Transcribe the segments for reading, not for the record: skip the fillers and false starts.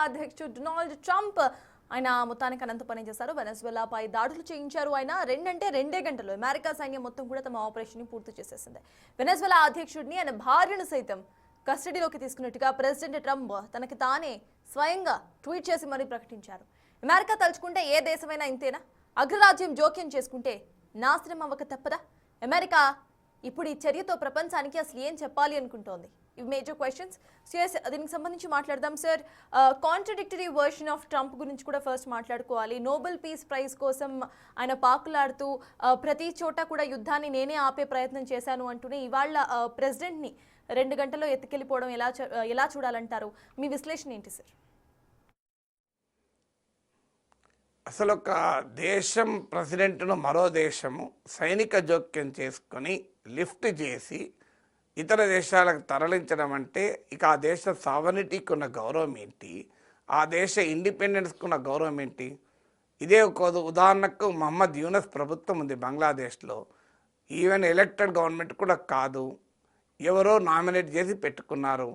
అధ్యక్షుడు Donald Trump ఆయన మొత్తానికి అనంత పని చేశారు. వెనెజువెలాపై దాడులు చేయించారు. ఆయన రెండే గంటలు అమెరికా సైన్యం మొత్తం కూడా తమ ఆపరేషన్ ని పూర్తి చేసేసింది. వెనెజువెలా అధ్యక్షుడిని ఆయన భార్యను సైతం కస్టడీలోకి తీసుకున్నట్టుగా ప్రెసిడెంట్ ట్రంప్ తనకి తానే స్వయంగా ట్వీట్ చేసి మరీ ప్రకటించారు. అమెరికా తలుచుకుంటే ఏ దేశమైనా ఇంతేనా? అగ్రరాజ్యం జోక్యం చేసుకుంటే నాశనం అవ్వక తప్పదా? అమెరికా ఇప్పుడు ఈ చర్యతో ప్రపంచానికి అసలు ఏం చెప్పాలి అనుకుంటోంది? ఇవి మేజర్ క్వశ్చన్స్. దీనికి సంబంధించి మాట్లాడదాం sir. Contradictory version of Trump గురించి కూడా ఫస్ట్ మాట్లాడుకోవాలి. నోబెల్ పీస్ ప్రైజ్ కోసం ఆయన పాకులాడుతూ ప్రతి చోట కూడా యుద్ధాన్ని నేనే ఆపే ప్రయత్నం చేశాను అంటూనే ఇవాళ ప్రెసిడెంట్ని 2 గంటల్లో ఎత్తుకెళ్ళిపోవడం ఎలా చూడాలంటారు? మీ విశ్లేషణ ఏంటి సార్? అసలు ఒక దేశం ప్రెసిడెంట్ను మరో దేశము సైనిక జోక్యం చేసుకొని లిఫ్ట్ చేసి ఇతర దేశాలకు తరలించడం అంటే ఇక ఆ దేశ సావరిటీకి ఉన్న గౌరవం ఏంటి, ఆ దేశ ఇండిపెండెన్స్కి ఉన్న గౌరవం ఏంటి? ఇదే ఒక ఉదాహరణకు మహమ్మద్ యూనస్ ప్రభుత్వం ఉంది బంగ్లాదేశ్లో. ఈవెన్ ఎలక్టెడ్ గవర్నమెంట్ కూడా కాదు, ఎవరో నామినేట్ చేసి పెట్టుకున్నారు.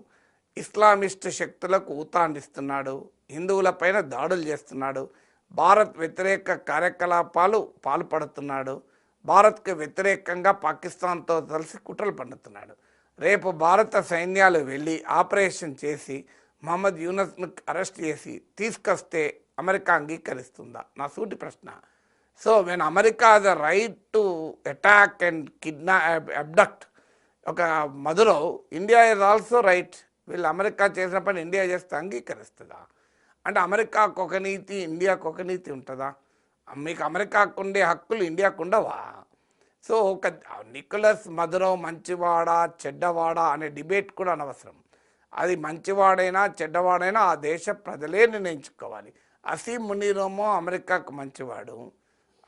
ఇస్లామిస్ట్ శక్తులకు ఊతాండిస్తున్నాడు, హిందువులపైన దాడులు చేస్తున్నాడు, భారత్ వ్యతిరేక కార్యకలాపాలు పాల్పడుతున్నాడు, భారత్కు వ్యతిరేకంగా పాకిస్తాన్తో కలిసి కుట్రలు పన్నుతున్నాడు. రేపు భారత సైన్యాలు వెళ్ళి ఆపరేషన్ చేసి మహమ్మద్ యూనస్ను అరెస్ట్ చేసి తీసుకొస్తే అమెరికా అంగీకరిస్తుందా? నా సూటి ప్రశ్న. So when America the right to attack and abduct ఒక Maduro, India is also right. వీళ్ళు అమెరికా చేసిన పని ఇండియా చేస్తే అంగీకరిస్తుందా? అంటే అమెరికాకు ఒక నీతి, ఇండియాకు ఒక నీతి ఉంటుందా? మీకు అమెరికాకు ఉండే హక్కులు ఇండియాకు ఉండవా? సో ఒక నికోలస్ మదురో మంచివాడా చెడ్డవాడా అనే డిబేట్ కూడా అనవసరం. అది మంచివాడైనా చెడ్డవాడైనా ఆ దేశ ప్రజలే నిర్ణయించుకోవాలి. అసీం మునీరోమో అమెరికాకు మంచివాడు,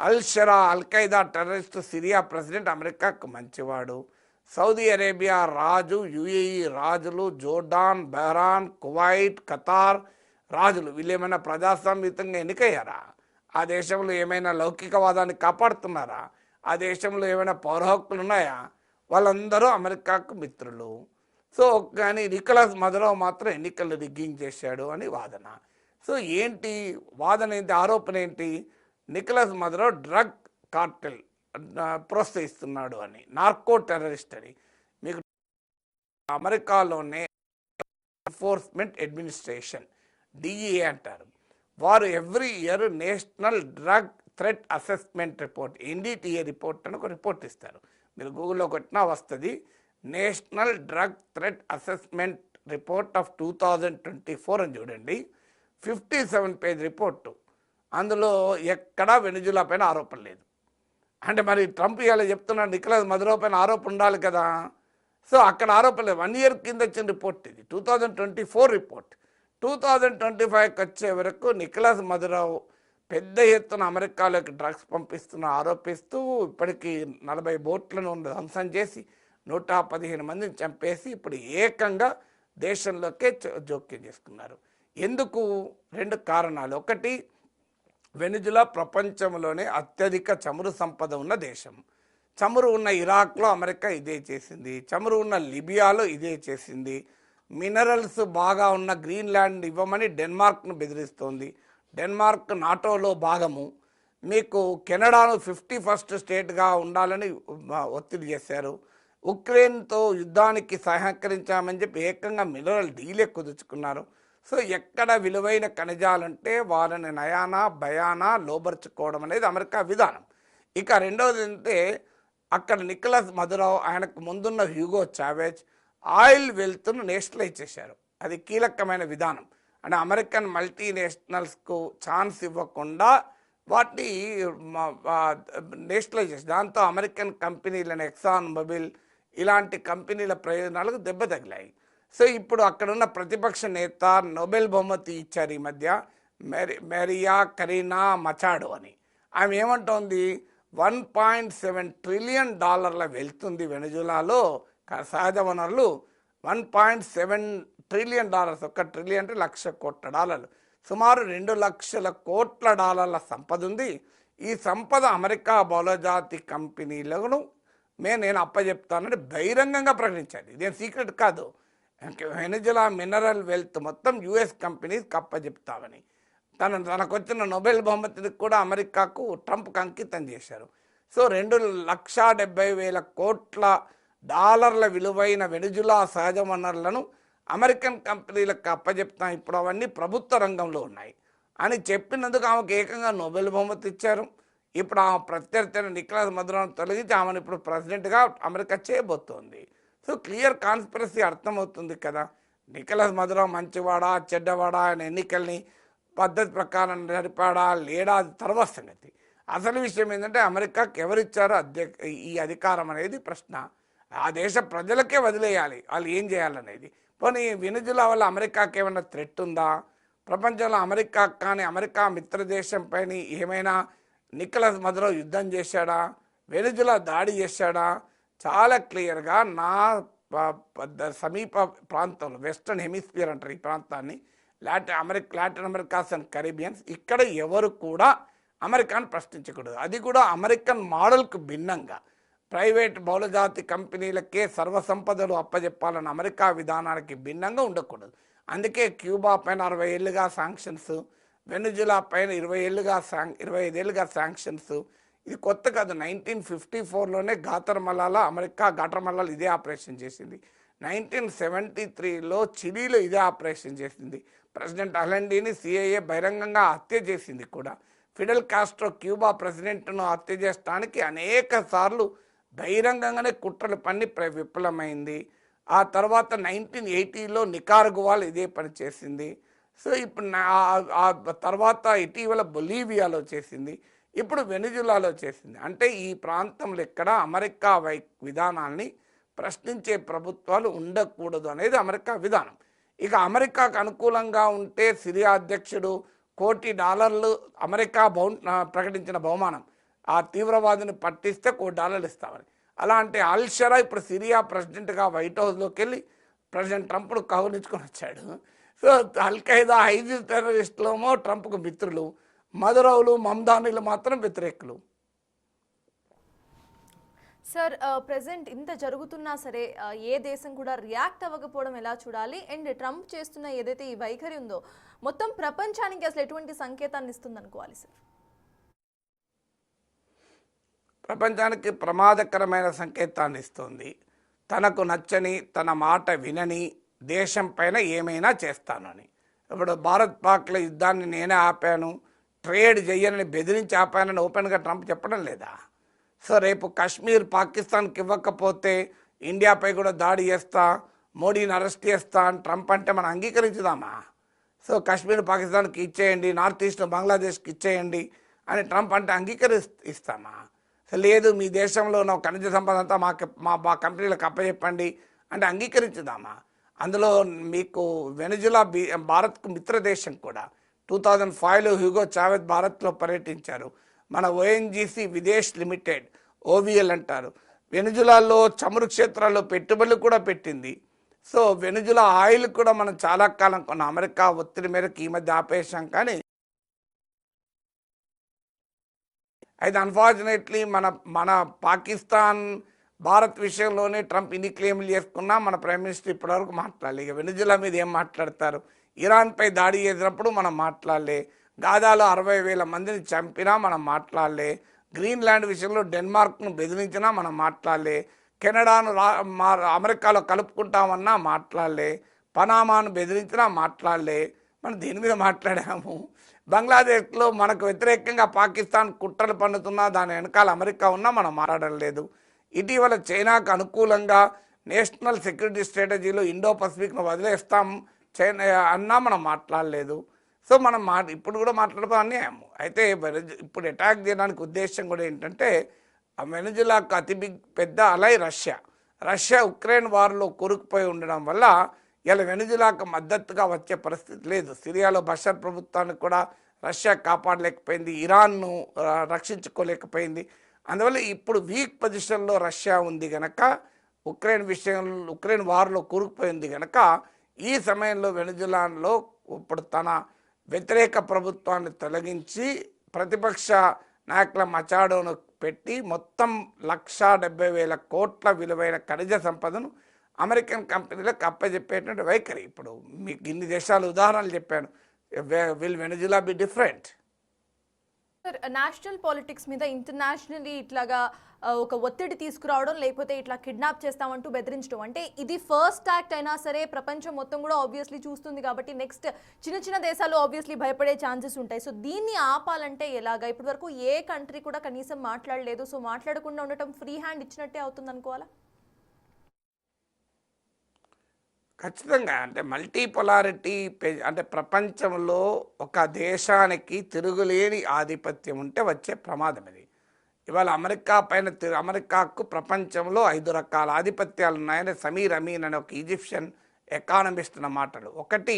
అల్ ఖైదా టెర్రరిస్ట్ సిరియా ప్రెసిడెంట్ అమెరికాకు మంచివాడు, సౌదీ అరేబియా రాజు, యుఏఈ రాజులు, జోర్డాన్, బహ్రాన్, కువైట్, ఖతార్ రాజులు వీళ్ళేమైనా ప్రజాస్వామ్యయుతంగా ఎన్నికయ్యారా? ఆ దేశంలో ఏమైనా లౌకికవాదాన్ని కాపాడుతున్నారా? ఆ దేశంలో ఏమైనా పౌర హక్కులు ఉన్నాయా? వాళ్ళందరూ అమెరికాకు మిత్రులు. సో కానీ నికోలస్ మదురో మాత్రం ఎన్నికలు రిగ్గింగ్ చేశాడు అని వాదన. సో ఏంటి వాదన ఏంటి, ఆరోపణ ఏంటి? నికోలస్ మదురో డ్రగ్ కార్టెల్ ప్రోత్సహిస్తున్నాడు అని, నార్కో టెర్రరిస్ట్ అని. మీకు అమెరికాలోనే ఎన్ఫోర్స్మెంట్ అడ్మినిస్ట్రేషన్ డిఈఏ అంటారు, వారు every year national drug threat assessment report NDTA report అని ఒక రిపోర్ట్ ఇస్తారు. మీరు గూగుల్లో కొట్టినా వస్తుంది. National drug threat assessment report of 2024 అని చూడండి. 57 పేజ్ రిపోర్టు. అందులో ఎక్కడా వెనిజులా పైన ఆరోపణ లేదు. అంటే మరి ట్రంప్ ఇలా చెప్తున్నాడు నికోలస్ మదురో పైన ఆరోపణ ఉండాలి కదా. సో అక్కడ ఆరోపణ లేదు. 1 ఇయర్ కింద వచ్చిన రిపోర్ట్ ఇది, 2024 రిపోర్ట్. 2025కి వచ్చే వరకు నికోలస్ మదురో పెద్ద ఎత్తున అమెరికాలోకి డ్రగ్స్ పంపిస్తున్న ఆరోపిస్తూ ఇప్పటికీ 40 బోట్లను ధ్వంసం చేసి 115 మందిని చంపేసి ఇప్పుడు ఏకంగా దేశంలోకే జోక్యం చేసుకున్నారు. ఎందుకు? 2 కారణాలు. ఒకటి, వెనిజులా ప్రపంచంలోనే అత్యధిక చమురు సంపద ఉన్న దేశం. చమురు ఉన్న ఇరాక్లో అమెరికా ఇదే చేసింది, చమురు ఉన్న లిబియాలో ఇదే చేసింది. మినరల్స్ బాగా ఉన్న గ్రీన్లాండ్ ఇవ్వమని డెన్మార్క్ను బెదిరిస్తోంది. డెన్మార్క్ నాటోలో భాగము. మీకు కెనడాను 51st స్టేట్గా ఉండాలని ఒత్తిడి చేశారు. ఉక్రెయిన్తో యుద్ధానికి సహకరించామని చెప్పి ఏకంగా మినరల్ డీలే కుదుర్చుకున్నారు. సో ఎక్కడ విలువైన ఖనిజాలుంటే వారిని నయానా భయానా లోబరుచుకోవడం అనేది అమెరికా విధానం. ఇక రెండవది అంటే అక్కడ నికోలస్ మదురో, ఆయనకు ముందున్న హ్యూగో చావేజ్ ఆయిల్ వెల్త్ను నేషనలైజ్ చేశారు. అది కీలకమైన విధానం. అంటే అమెరికన్ మల్టీనేషనల్స్కు ఛాన్స్ ఇవ్వకుండా వాటిని నేషనలైజ్ చేసి దాంతో అమెరికన్ కంపెనీలను ఎక్సాన్ మొబిల్ ఇలాంటి కంపెనీల ప్రయోజనాలకు దెబ్బ తగిలాయి. సో ఇప్పుడు అక్కడున్న ప్రతిపక్ష నేత నోబెల్ బహుమతి ఇచ్చారు ఈ మధ్య, మెరియా కరీనా మచాడో అని. ఆమె ఏమంటోంది, $1.7 ట్రిలియన్ వెళ్తుంది వెనిజులాలో సహజ వనరులు. $1.7 ట్రిలియన్, $1 ట్రిలియన్ అంటే $1,00,00,000, సుమారు $2,00,00,000 సంపద ఉంది. ఈ సంపద అమెరికా బహుళజాతి కంపెనీలను నేను అప్పచెప్తానని బహిరంగంగా ప్రకటించాలి. ఇదేం సీక్రెట్ కాదు. వెనిజులా మినరల్ వెల్త్ మొత్తం యుఎస్ కంపెనీస్ కప్పజెప్తామని తనకు వచ్చిన నోబెల్ బహుమతిని కూడా అమెరికాకు ట్రంప్కి అంకితం చేశారు. సో 2,70,000 కోట్ల డాలర్ల విలువైన వెనిజులా సహజ వనరులను అమెరికన్ కంపెనీలకు అప్పజెప్తాం, ఇప్పుడు అవన్నీ ప్రభుత్వ రంగంలో ఉన్నాయి అని చెప్పినందుకు ఆమెకు ఏకంగా నోబెల్ బహుమతి ఇచ్చారు. ఇప్పుడు ఆమె ప్రత్యర్థి నికోలస్ మదురోను తొలగించి ఆమెను ఇప్పుడు ప్రెసిడెంట్గా అమెరికా చేయబోతోంది. సో క్లియర్ కాన్స్పిరసీ అర్థమవుతుంది కదా. నికోలస్ మదురో మంచివాడా చెడ్డవాడా ఆయన ఎన్నికల్ని పద్ధతి ప్రకారం నడిపాడా లేడా అది తర్వాత సంగతి. అసలు విషయం ఏంటంటే అమెరికాకి ఎవరిచ్చారో ఈ అధికారం అనేది ప్రశ్న. ఆ దేశ ప్రజలకే వదిలేయాలి వాళ్ళు ఏం చేయాలనేది. పోనీ వెనిజులా వల్ల అమెరికాకి ఏమైనా థ్రెట్ ఉందా? ప్రపంచంలో అమెరికా కానీ అమెరికా మిత్రదేశం పైన ఏమైనా నికోలస్ మదురో యుద్ధం చేశాడా? వెనిజులా దాడి చేశాడా? చాలా క్లియర్గా నా సమీప ప్రాంతంలో వెస్టర్న్ హెమిస్ఫియర్ అంటారు ఈ ప్రాంతాన్ని, లాటిన్ అమెరికాస్ అండ్ కరీబియన్స్, ఇక్కడ ఎవరు కూడా అమెరికాను ప్రశ్నించకూడదు. అది కూడా అమెరికన్ మోడల్కు భిన్నంగా ప్రైవేట్ బహుళజాతి కంపెనీలకే సర్వసంపదలు అప్పజెప్పాలన్న అమెరికా విధానానికి భిన్నంగా ఉండకూడదు. అందుకే క్యూబా పైన 60 ఏళ్ళుగా శాంక్షన్స్, వెనిజులా పైన 25 ఏళ్ళుగా శాంక్షన్స్. ఇది కొత్త కాదు. 1954లోనే గాటర్మల్లాలో ఇదే ఆపరేషన్ చేసింది. 1973లో చిలీలో ఇదే ఆపరేషన్ చేసింది. ప్రెసిడెంట్ అలెండీని సిఐఏ బహిరంగంగా హత్య చేసింది కూడా. ఫిడెల్ కాస్ట్రో క్యూబా ప్రెసిడెంట్ను హత్య చేయడానికి అనేక సార్లు బహిరంగంగానే కుట్రలు పన్ని విఫలమైంది. ఆ తర్వాత 1980లో నికారగువాలో ఇదే పని చేసింది. సో ఇప్పుడు ఆ తర్వాత ఇటీవల బొలీవియాలో చేసింది, ఇప్పుడు వెనిజులాలో చేసింది. అంటే ఈ ప్రాంతంలో ఎక్కడ అమెరికా విధానాన్ని ప్రశ్నించే ప్రభుత్వాలు ఉండకూడదు అనేది అమెరికా విధానం. ఇక అమెరికాకు అనుకూలంగా ఉంటే సిరియా అధ్యక్షుడు $1 కోటి అమెరికా ప్రకటించిన బహుమానం, ఆ తీవ్రవాదిని పట్టిస్తే $1 ఇస్తామని. అలా అంటే అల్షరా ఇప్పుడు సిరియా ప్రెసిడెంట్గా వైట్ హౌస్లోకి వెళ్ళి ప్రెసిడెంట్ ట్రంప్ను కౌలించుకొని వచ్చాడు. సో అల్ఖైదా ఐజిల్ టెర్రరిస్టులేమో ట్రంప్కు మిత్రులు, మదురౌలు మమ్దానీలు మాత్రం వ్యతిరేకులు. సార్ ప్రెసెంట్ ఇంత జరుగుతున్నా సరే ఏ దేశం కూడా రియాక్ట్ అవ్వకపోవడం ఎలా చూడాలి? అండ్ ట్రంప్ చేస్తున్న ఏదైతే ఈ వైఖరి ఉందో మొత్తం ప్రపంచానికి అసలు ఎటువంటి సంకేతాన్ని ఇస్తుంది అనుకోవాలి సార్? ప్రపంచానికి ప్రమాదకరమైన సంకేతాన్ని ఇస్తుంది. తనకు నచ్చని, తన మాట వినని దేశం పైన ఏమైనా చేస్తానని. ఇప్పుడు భారత్ పాక్ల యుద్ధాన్ని నేనే ఆపాను, ట్రేడ్ చెయ్యనని బెదిరించి ఆపానని ఓపెన్గా ట్రంప్ చెప్పడం లేదా? సో రేపు కాశ్మీర్ పాకిస్తాన్కి ఇవ్వకపోతే ఇండియాపై కూడా దాడి చేస్తా, మోడీని అరెస్ట్ చేస్తా అని ట్రంప్ అంటే మనం అంగీకరించుదామా? సో కాశ్మీర్ పాకిస్తాన్కి ఇచ్చేయండి, నార్త్ ఈస్ట్ బంగ్లాదేశ్కి ఇచ్చేయండి అని ట్రంప్ అంటే అంగీకరిస్తామా? లేదు, మీ దేశంలో ఉన్న ఖనిజ సంపద అంతా మా కంపెనీలకు అప్పచెప్పండి అంటే అంగీకరించుదామా? అందులో మీకు వెనిజులా భారత్కు మిత్రదేశం కూడా. 2005లో హ్యూగో చావెజ్ భారత్లో పర్యటించారు. మన ఓఎన్జీసీ విదేశ్ లిమిటెడ్, ఓవిఎల్ అంటారు, వెనిజులాలో చమురు క్షేత్రాల్లో పెట్టుబడులు కూడా పెట్టింది. సో వెనిజులా ఆయిల్ కూడా మనం చాలా కాలం కొన్న అమెరికా ఒత్తిడి మేరకు ఈ మధ్య ఆపేశాం. కానీ అయితే అన్ఫార్చునేట్లీ మన పాకిస్తాన్ భారత్ విషయంలోనే ట్రంప్ ఇన్ని క్లెయిమ్లు చేసుకున్నా మన ప్రైమ్ మినిస్టర్ ఇప్పటివరకు మాట్లాడలే. ఇక వెనిజులా మీద ఏం మాట్లాడతారు? ఇరాన్పై దాడి చేసినప్పుడు మనం మాట్లాడలే. గాజాలో 60,000 మందిని చంపినా మనం మాట్లాడలే. గ్రీన్లాండ్ విషయంలో డెన్మార్క్ను బెదిరించినా మనం మాట్లాడలే. కెనడాను అమెరికాలో కలుపుకుంటామన్నా మాట్లాడలే. పనామాను బెదిరించినా మాట్లాడలే. మనం దేని మీద మాట్లాడాము? బంగ్లాదేశ్లో మనకు వ్యతిరేకంగా పాకిస్తాన్ కుట్రలు పన్నుతున్నా దాని వెనకాల అమెరికా ఉన్నా మనం మాట్లాడలేదు. ఇటీవల చైనాకు అనుకూలంగా నేషనల్ సెక్యూరిటీ స్ట్రాటజీలో ఇండో పసిఫిక్ను వదిలేస్తాం చైనా అన్నా మనం మాట్లాడలేదు. సో మనం ఇప్పుడు కూడా మాట్లాడడం అన్యాయం. అయితే ఇప్పుడు అటాక్ చేయడానికి ఉద్దేశం కూడా ఏంటంటే వెనిజులాకు అతి పెద్ద అలై రష్యా ఉక్రెయిన్ వార్లో కూరుకుపోయి ఉండడం వల్ల ఇలా వెనిజులాకు మద్దతుగా వచ్చే పరిస్థితి లేదు. సిరియాలో బషర్ ప్రభుత్వాన్ని కూడా రష్యా కాపాడలేకపోయింది, ఇరాన్ను రక్షించుకోలేకపోయింది. అందువల్ల ఇప్పుడు వీక్ పొజిషన్లో రష్యా ఉంది కనుక, ఉక్రెయిన్ వార్లో కూరుకుపోయింది కనుక ఈ సమయంలో వెనిజులాలో ఇప్పుడు తన వ్యతిరేక ప్రభుత్వాన్ని తొలగించి ప్రతిపక్ష నాయకుల మచాడోను పెట్టి మొత్తం 1,70,000 కోట్ల విలువైన ఖనిజ సంపదను అమెరికన్ కంపెనీలకు అప్పచెప్పేటువంటి వైఖరి. ఇప్పుడు మీకు ఇన్ని దేశాలు ఉదాహరణలు చెప్పాను. Will Venezuela be different? Sir, national politics మీద ఇంటర్నేషనల్లీ ఇట్లాగా ఒక ఒత్తిడి తీసుకురావడం, లేకపోతే ఇట్లా కిడ్నాప్ చేస్తామంటూ బెదిరించడం, అంటే ఇది ఫస్ట్ యాక్ట్ అయినా సరే ప్రపంచం మొత్తం కూడా ఆబ్వియస్లీ చూస్తుంది కాబట్టి నెక్స్ట్ చిన్న చిన్న దేశాలు ఆబ్వియస్లీ భయపడే ఛాన్సెస్ ఉంటాయి. సో దీన్ని ఆపాలంటే ఎలాగా? ఇప్పటి వరకు ఏ కంట్రీ కూడా కనీసం మాట్లాడలేదు. సో మాట్లాడకుండా ఉండటం ఫ్రీ హ్యాండ్ ఇచ్చినట్టే అవుతుంది అనుకోవాలా? ఖచ్చితంగా. అంటే మల్టీపోలారిటీ అంటే ప్రపంచంలో ఒక దేశానికి తిరుగులేని ఆధిపత్యం ఉంటే వచ్చే ప్రమాదం ఇది. ఇవాళ అమెరికా పైన అమెరికాకు ప్రపంచంలో 5 రకాల ఆధిపత్యాలు ఉన్నాయని సమీర్ అమీన్ అనే ఒక ఈజిప్షియన్ ఎకానమిస్ట్ అన్న మాటలు. 1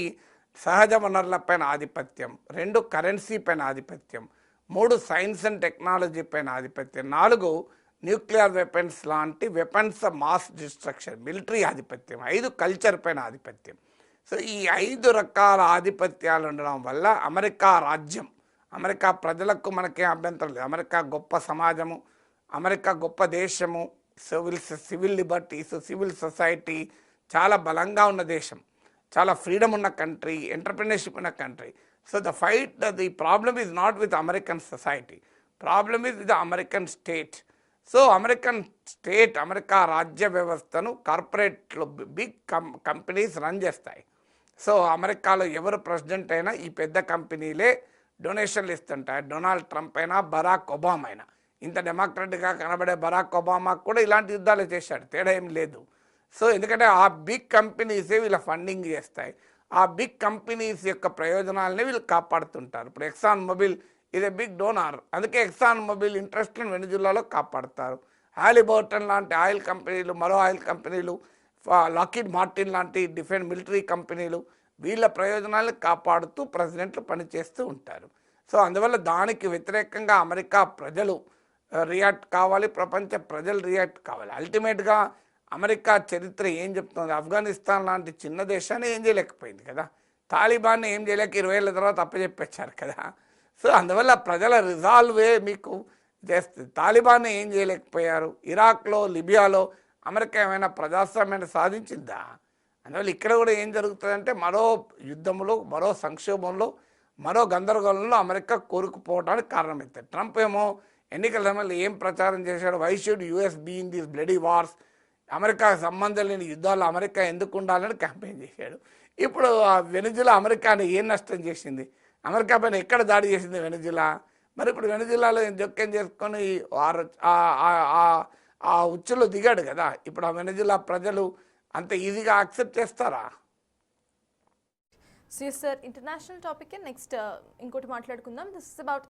సహజ వనరుల పైన ఆధిపత్యం, 2 కరెన్సీ పైన ఆధిపత్యం, 3 సైన్స్ అండ్ టెక్నాలజీ పైన ఆధిపత్యం, 4 న్యూక్లియర్ వెపన్స్ లాంటి weapons of mass destruction military ఆధిపత్యం, 5 కల్చర్ పైన ఆధిపత్యం. సో ఈ 5 రకాల ఆధిపత్యాలు ఉండడం వల్ల అమెరికా రాజ్యం, అమెరికా ప్రజలకు మనకేం అభ్యంతరం లేదు. అమెరికా గొప్ప సమాజము, అమెరికా గొప్ప దేశము, సివిల్ లిబర్టీస్, సివిల్ సొసైటీ చాలా బలంగా ఉన్న దేశం, చాలా ఫ్రీడమ్ ఉన్న కంట్రీ, ఎంటర్ప్రినర్షిప్ ఉన్న country. So the problem is not with American society, problem is with American state. So American state, America రాజ్య వ్యవస్థను కార్పొరేట్లు, బిగ్ కంపెనీస్ రన్ చేస్తాయి. సో అమెరికాలో ఎవరు ప్రెసిడెంట్ అయినా ఈ పెద్ద కంపెనీలే డొనేషన్లు ఇస్తుంటాయి. డొనాల్డ్ ట్రంప్ అయినా, బరాక్ ఒబామా అయినా. ఇంత డెమోక్రటిక్గా కనబడే బరాక్ ఒబామా కూడా ఇలాంటి యుద్ధాలు చేశాడు, తేడా ఏం లేదు. సో ఎందుకంటే ఆ బిగ్ కంపెనీసే వీళ్ళ ఫండింగ్ చేస్తాయి. ఆ బిగ్ కంపెనీస్ యొక్క ప్రయోజనాలనే వీళ్ళు కాపాడుతుంటారు. ఇప్పుడు ఎక్సాన్ మొబిల్ ఇది బిగ్ డోనార్, అందుకే ఎక్సాన్ మొబిల్ ఇంట్రెస్ట్లను వెనిజులాలో కాపాడుతారు. హాలిబర్టన్ లాంటి ఆయిల్ కంపెనీలు, మరో ఆయిల్ కంపెనీలు, లాకిడ్ మార్టిన్ లాంటి డిఫెన్స్ మిలిటరీ కంపెనీలు వీళ్ళ ప్రయోజనాలను కాపాడుతూ ప్రెసిడెంట్లు పనిచేస్తూ ఉంటారు. సో అందువల్ల దానికి వ్యతిరేకంగా అమెరికా ప్రజలు రియాక్ట్ కావాలి, ప్రపంచ ప్రజలు రియాక్ట్ కావాలి. అల్టిమేట్గా అమెరికా చరిత్ర ఏం చెప్తుంది? ఆఫ్ఘనిస్తాన్ లాంటి చిన్న దేశాన్ని ఏం చేయలేకపోయింది కదా, తాలిబాన్ని ఏం చేయలేక 20 ఏళ్ళ తర్వాత అప్పచెప్పించారు కదా. సో అందువల్ల ప్రజల రిజాల్వే మీకు చేస్తుంది. తాలిబాన్ని ఏం చేయలేకపోయారు. ఇరాక్లో, లిబియాలో అమెరికా ఏమైనా ప్రజాస్వామ్యాన్ని సాధించిందా? అందువల్ల ఇక్కడ కూడా ఏం జరుగుతుందంటే మరో యుద్ధంలో, మరో సంక్షోభంలో, మరో గందరగోళంలో అమెరికా కోరుకుపోవడానికి కారణమవుతుంది. ట్రంప్ ఏమో ఎన్నికల సమయంలో ఏం ప్రచారం చేశాడు? Why should US be in these bloody wars, అమెరికాకు సంబంధం లేని యుద్ధాలు అమెరికా ఎందుకు ఉండాలని క్యాంపెయిన్ చేశాడు. ఇప్పుడు ఆ వెనిజులా అమెరికాని ఏం నష్టం చేసింది? అమెరికా పైన ఎక్కడ దాడి చేసింది వెనిజులా? మరి ఇప్పుడు వెనిజులాలో జోక్యం చేసుకొని ఆ ఉచ్చులో దిగాడు కదా. ఇప్పుడు ఆ వెనిజులా ప్రజలు అంత ఈజీగా యాక్సెప్ట్ చేస్తారా? So sir, international topic next ఇంకోటి మాట్లాడుకుందాం. This is about